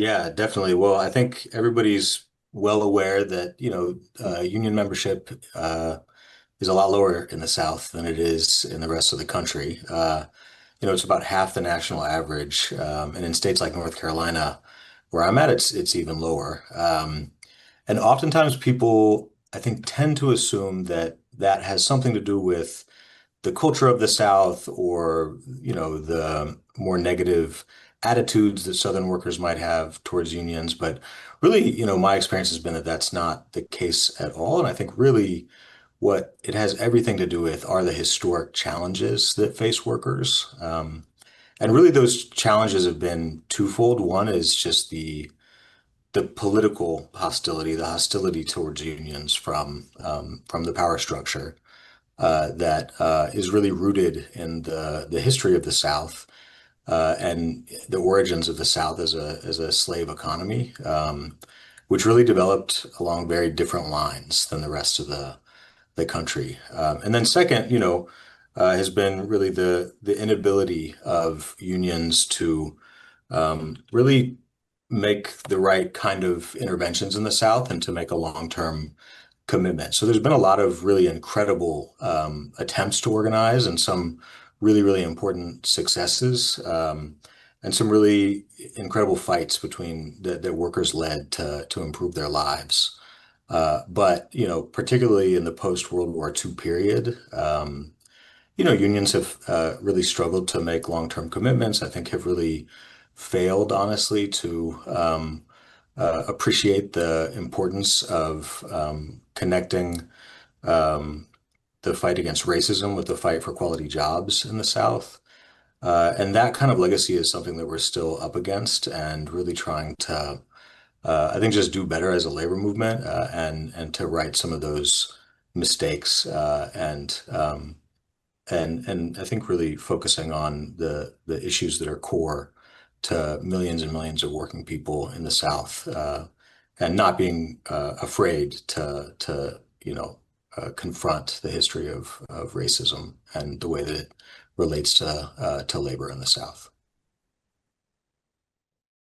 Yeah, definitely. Well, I think everybody's well aware that, union membership is a lot lower in the South than it is in the rest of the country. It's about half the national average. And in states like North Carolina, where I'm at, it's even lower. And oftentimes people, I think, tend to assume that that has something to do with the culture of the South or, the more negative attitudes that Southern workers might have towards unions. But really, my experience has been that that's not the case at all. And I think really what it has everything to do with are the historic challenges that face workers. And really those challenges have been twofold. One is just the political hostility, the hostility towards unions from the power structure that is really rooted in the history of the South and the origins of the South as a slave economy, which really developed along very different lines than the rest of the country. And then second, has been really the inability of unions to really make the right kind of interventions in the South and to make a long-term commitment. So there's been a lot of really incredible attempts to organize and some really, really important successes and some really incredible fights between that workers led to improve their lives. But, particularly in the post-World War II period, unions have really struggled to make long-term commitments. I think have really failed, honestly, to appreciate the importance of connecting the fight against racism with the fight for quality jobs in the South. And that kind of legacy is something that we're still up against and really trying to, I think, just do better as a labor movement and to right some of those mistakes and I think really focusing on the issues that are core to millions and millions of working people in the South, and not being afraid to confront the history of racism and the way that it relates to labor in the South.